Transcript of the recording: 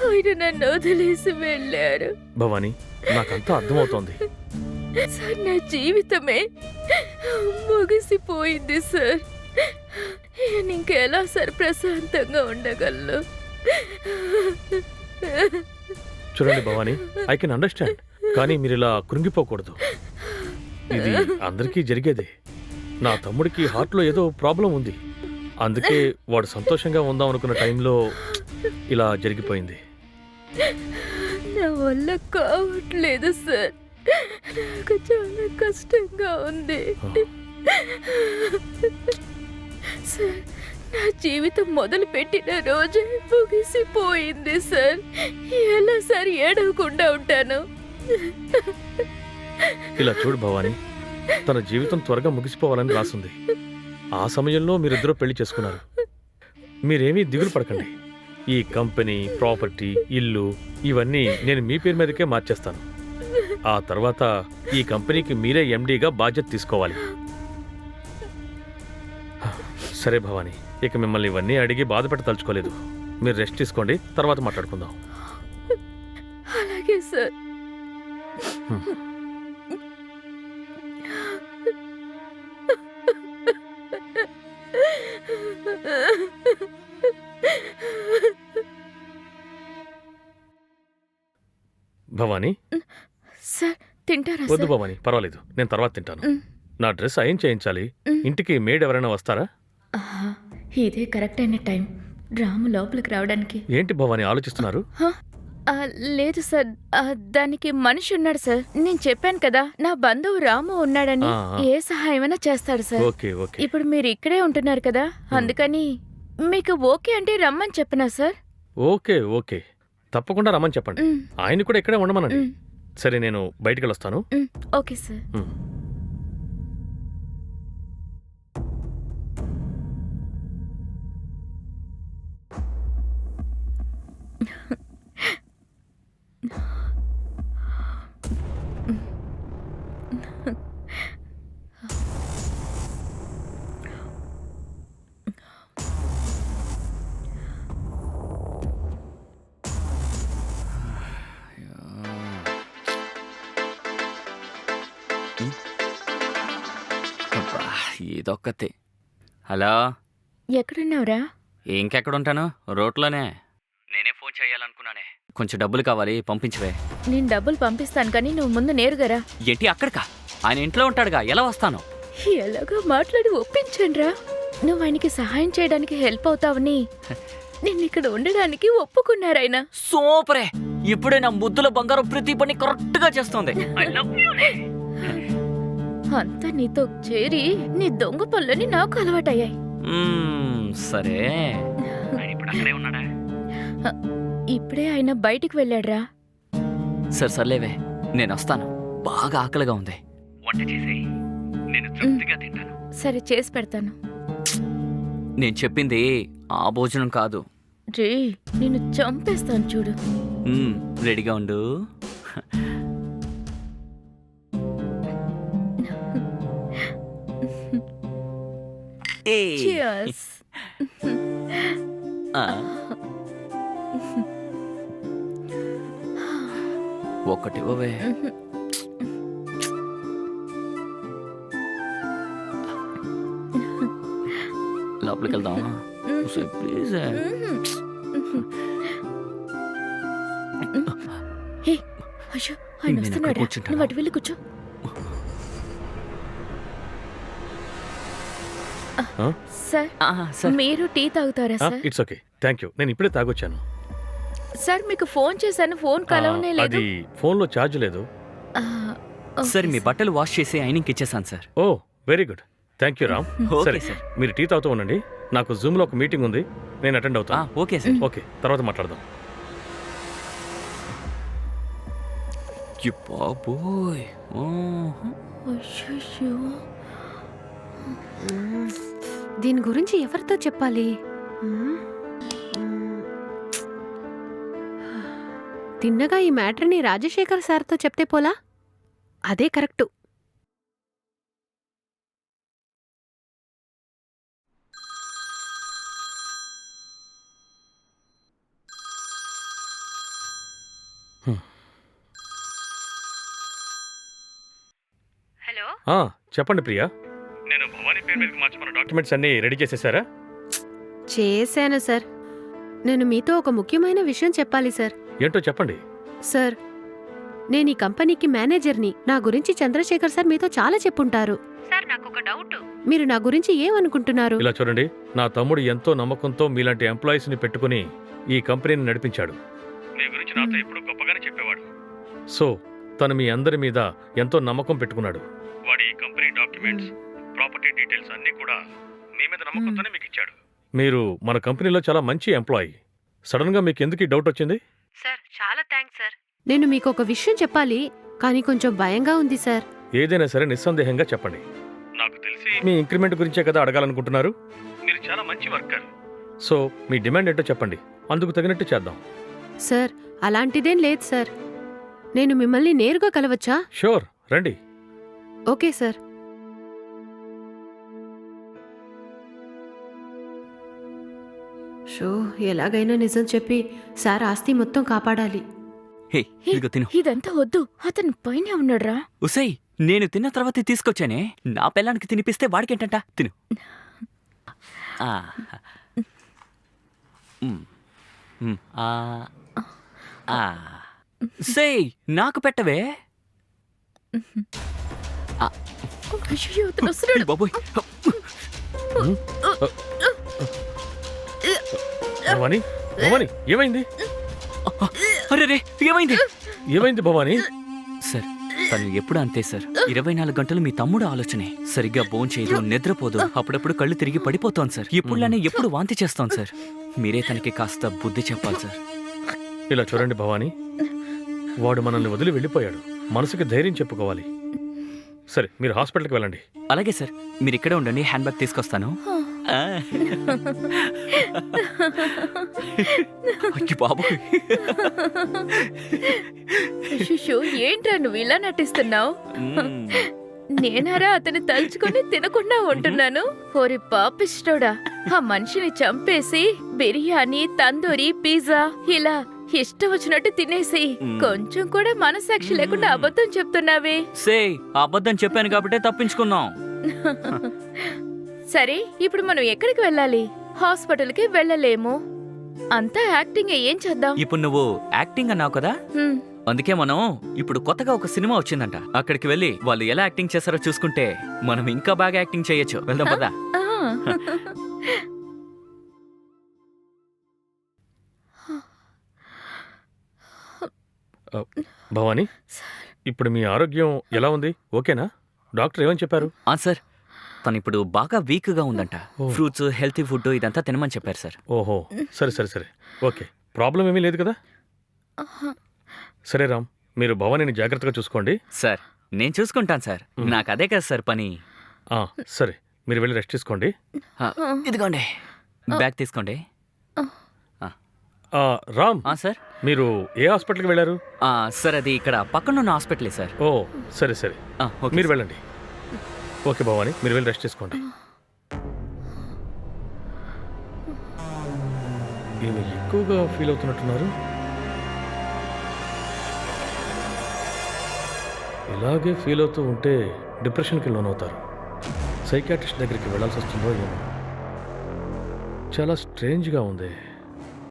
ఆయన నన్ను వదిలేసి వెళ్ళారు. భవానీ, నాకంతా అర్థమవుతోంది. సార్, నా జీవితమే ముగిసిపోయింది సార్. నేను ఇంకెలా సార్ ప్రశాంతంగా ఉండగలను? చూడండి భవానీ, ఐ కెన్ అండర్స్టాండ్, కానీ మీరు ఇలా కృంగిపోకూడదు. ఇది అందరికీ జరిగేదే. నా తమ్ముడికి హార్ట్లో ఏదో ప్రాబ్లం ఉంది, అందుకే వాడు సంతోషంగా ఉందాం అనుకున్న టైంలో ఇలా జరిగిపోయింది. నా వల్ల కావట్లేదు సార్, నాకు చాలా కష్టంగా ఉంది సార్. నా జీవితం మొదలు పెట్టిన రోజే ముగిసిపోయింది సార్. ఎలా సార్ ఏడవకుండా ఉంటాను? ఇలా చూడు భవానీ, తన జీవితం త్వరగా ముగిసిపోవాలని రాసుంది. ఆ సమయంలో మీరిద్దరూ పెళ్లి చేసుకున్నారు. మీరేమీ దిగులు పడకండి. ఈ కంపెనీ, ప్రాపర్టీ, ఇల్లు ఇవన్నీ నేను మీ పేరు మీదకే మార్చేస్తాను. ఆ తర్వాత ఈ కంపెనీకి మీరే ఎండీగా బాధ్యత తీసుకోవాలి. సరే భవానీ, ఇక మిమ్మల్ని ఇవన్నీ అడిగి బాధపెట్టదలుచుకోలేదు. మీరు రెస్ట్ తీసుకోండి, తర్వాత మాట్లాడుకుందాం. అలాగే సార్. భవానీ, సార్ తింటారా? వద్దు భవానీ, పర్వాలేదు, నేను తర్వాత తింటాను. నా డ్రెస్ అయన్ చేయించాలి. ఇంటికి మేడ్ ఎవరైనా వస్తారా? ఇదే కరెక్ట్ అయిన టైం రాము లోపలికి రావడానికి. ఏంటి భవానీ ఆలోచిస్తున్నారు? లేదు సార్, దానికి మనిషి ఉన్నాడు సార్. నేను చెప్పాను కదా, నా బంధువు రాము ఉన్నాడని. ఏ సహాయమైనా చేస్తాడు సార్. ఇప్పుడు మీరు ఇక్కడే ఉంటున్నారు కదా, అందుకని మీకు ఓకే అంటే రమ్మని చెప్పనా సార్? ఓకే ఓకే, తప్పకుండా రమ్మని చెప్పండి. ఆయన కూడా ఇక్కడే ఉండమనండి. సరే, నేను బయటికి వెళ్ళొస్తాను. Okay sir. ఇదొక్కతే. హలో, ఎక్కడున్నావురా? ఇంకెక్కడుంటాను, రోడ్లోనే. నేనే ఫోన్ చేయాలనుకున్నానే. కొంచెం డబ్బులు కావాలి, పంపించవే. నేను డబ్బులు పంపిస్తాను, కానీ నువ్వు ముందు నేరుగారా. ఏంటి అక్కడికా? ఆయన ఇంట్లో ఉంటాడుగా, ఎలా వస్తాను? ఎలాగో మాట్లాడి ఒప్పించండిరా. నువ్వు ఆయనకి సహాయం చేయడానికి హెల్ప్ అవుతావని నిన్ను ఇక్కడ ఉండడానికి ఒప్పుకున్నారాయన. సూపరే, ఇప్పుడే నా ముద్దుల బంగారం ప్రతి పని కరెక్ట్ గా చేస్తుంది. అంతా నీతో చేరి నీ దొంగ పనులని నాకు అలవాటయ్యాయి. సరే, ఇప్పుడే ఆయన బయటికి వెళ్ళాడ్రా. సర్లేవే, నేను వస్తాను. బాగా ఆకలిగా ఉంది, వంట చేసి నేను తృప్తిగా తింటాను. సరే, చేసి పెడతాను. నేను చెప్పింది ఆ భోజనం కాదు రే, నిన్ను చంపేస్తాను చూడు. రెడీగా ఉండు. Cheers. ఒక్కటి ఇవ్వవే. లోపలికి వెళ్దామా? ప్లీజ్. అయ్యో, ఆయన వస్తున్నాడు. నువ్వు అటు వెళ్ళి కూర్చో. సార్, మీరు టీ తాగుతారా సార్? It's okay, thank you. నేను ఇప్పుడే తాగొచ్చాను. సార్, మీకు ఫోన్ చేశాను, ఫోన్ కలవనే లేదు. అది ఫోన్లో ఛార్జ్ లేదు. సార్, మీ బట్టలు వాష్ చేసి ఐనింగ్ ఇచ్చేసాను సార్. ఓ, వెరీ గుడ్, థాంక్యూ రామ్. సరే సార్, మీరు టీ తాగుతూ ఉండండి. నాకు జూమ్లో ఒక మీటింగ్ ఉంది, నేను అటెండ్ అవుతాను. Okay sir. ఓకే, తర్వాత మాట్లాడదాం. బాబోయ్, దీని గురించి ఎవరితో చెప్పాలి? తిన్నగా ఈ మ్యాటర్ని రాజశేఖర్ సార్తో చెప్తే పోలా? అదే కరెక్టు. చెప్పండి ప్రియా. నేను భవానీ పేరు మీదకి మార్చుకున్న డాక్యుమెంట్స్ అన్నీ రెడీ చేసేసారా? చేశాను సార్. నేను మీతో ఒక ముఖ్యమైన విషయం చెప్పాలి సార్. ఏంటో చెప్పండి. సార్, నేను ఈ కంపెనీకి మేనేజర్ని. నా గురించి చంద్రశేఖర్ సార్ మీతో చాలా చెప్పుంటారు. సార్, నాకు ఒక డౌట్. మీరు నా గురించి ఏమనుకుంటున్నారు? ఇలా చూడండి, నా తమ్ముడు ఎంతో నమ్మకంతో మీలాంటి ఎంప్లాయీస్ ని పెట్టుకుని ఈ కంపెనీని నడిపించాడు. మీ గురించి నాతో ఎప్పుడూ గొప్పగానే చెప్పేవాడు. సో తను మీ అందరి మీద ఎంతో నమ్మకం పెట్టుకున్నాడు. వాడి ఈ కంపెనీ డాక్యుమెంట్స్, ప్రాపర్టీ డీటెయిల్స్ అన్నీ కూడా మీ మీద నమ్మకంతోనే మీకు ఇచ్చాడు. మీరు మన కంపెనీలో చాలా మంచి ఎంప్లాయీ. సడన్ గా మీకు ఎందుకు ఈ డౌట్ వచ్చింది? సార్, చాలా థ్యాంక్స్ సార్. నేను మీకు ఒక విషయం చెప్పాలి, కానీ కొంచెం భయంగా ఉంది సార్. ఏదైనా సరే నిస్సందేహంగా చెప్పండి. నాకు తెలిసి మీ ఇంక్రిమెంట్ గురించే కదా అడగాలనుకుంటున్నారు. మీరు చాలా మంచి వర్కర్. సో మీ డిమాండ్ ఏంటో చెప్పండి, అందుకు తగినట్టు చేద్దాం. సార్, అలాంటిదేం లేదు సార్. నేను మిమ్మల్ని నేరుగా కలవచ్చా? షూర్, రండి. Okay sir. షో, ఎలాగైనా నిజం చెప్పి సార్ ఆస్తి మొత్తం కాపాడాలి. హే, ఇదిగో తిను. ఇదంతా వద్దు, అతను పైన ఉన్నాడురా. ఉసై, నేను తిన్న తర్వాత తీసుకొచ్చానే. నా పిల్లానికి తినిపిస్తే వాడికేంటంట. తిను. ఆ. ఆ. ఆ. ఉసై, నాకు పెట్టవే. అయ్యో, అతను వస్తున్నాడు. బాబోయ్. భవానీ, భవానీ, ఏమైంది? అరే రే, ఏమైంది? ఏమైంది భవానీ? సార్, తను ఎప్పుడు అంతే సార్. 24 గంటలు మీ తమ్ముడు ఆలోచనే. సరిగ్గా భోంచేయదు, నిద్రపోదు, అప్పుడప్పుడు కళ్ళు తిరిగి పడిపోతాను సార్. ఇప్పుడులానే ఎప్పుడు వాంతి చేస్తాను సార్. మీరే తనకి కాస్త బుద్ధి చెప్పాలి సార్. ఇలా చూడండి భవానీ, వాడు మనల్ని వదిలి వెళ్ళిపోయాడు. మనసుకి ధైర్యం చెప్పుకోవాలి. సరే, మీరు హాస్పిటల్కి వెళ్ళండి. అలాగే సార్, మీరు ఇక్కడే ఉండండి, హ్యాండ్ బ్యాగ్ తీసుకొస్తాను. ఆ. అయ్యో బాబోయ్. అయ్యో, ఏంట్రా నువ్వు ఇలా నటిస్తున్నావు? నేనారా అతను తలుచుకొని తినకుండా ఉంటున్నాను. ఓరి పాపిష్టోడా, ఆ మనిషిని చంపేసి బిర్యానీ, తందూరి, పిజ్జా ఇలా ఇష్టం వచ్చినట్టు తినేసి కొంచెం కూడా మనసాక్షి లేకుండా అబద్ధం చెప్తున్నావే. సే, అబద్ధం చెప్పాను కాబట్టే తప్పించుకున్నాం. సరే, ఇప్పుడు మనం ఎక్కడికి వెళ్ళాలి? హాస్పిటల్కి వెళ్ళలేము. అంతా యాక్టింగ్. ఏం చేద్దాం? ఇప్పుడు నువ్వు యాక్టింగ్ అన్నావు కదా, హ్మ్. అందుకే మనం ఇప్పుడు కొత్తగా ఒక సినిమా వచ్చిందంట. అక్కడికి వెళ్ళి వాళ్ళు ఎలా యాక్టింగ్ చేస్తారో చూసుకుంటే మనం ఇంకా బాగా యాక్టింగ్ చేయొచ్చు. వెళ్దాం పదా. ఆ. భవానీ, ఇప్పుడు మీ ఆరోగ్యం ఎలా ఉంది? ఓకేనా? డాక్టర్ ఏమని చెప్పారు? సార్, తను ఇప్పుడు బాగా వీక్ గా ఉందంట. ఓ. ఫ్రూట్స్, హెల్తీ ఫుడ్ ఇదంతా తినమని చెప్పారు సార్. ఓహో, సరే సరే సరే, ఓకే. ప్రాబ్లం ఏమీ లేదు కదా? సరే రామ్, మీరు భవానీని జాగ్రత్తగా చూసుకోండి. సార్, నేను చూసుకుంటాను సార్. నాకు అదే కదా సార్ పని. సరే, మీరు వెళ్ళి రెస్ట్ తీసుకోండి. ఇదిగోండి, బ్యాగ్ తీసుకోండి. రామ్, సార్, మీరు ఏ హాస్పిటల్కి వెళ్ళారు? సార్, అది ఇక్కడ పక్కనున్న హాస్పిటలే సార్. ఓ, సరే సరే, ఓకే మీరు సార్. వెళ్ళండి. ఓకే భవానీ, మీరు వెళ్ళి రెస్ట్ తీసుకోండి. ఈమె ఎక్కువగా ఫీల్ అవుతున్నట్టున్నారు. ఇలాగే ఫీల్ అవుతూ ఉంటే డిప్రెషన్కి లోనవుతారు. సైకాట్రిస్ట్ దగ్గరికి వెళ్ళాల్సి వస్తుందో ఏమో. చాలా స్ట్రేంజ్గా ఉంది.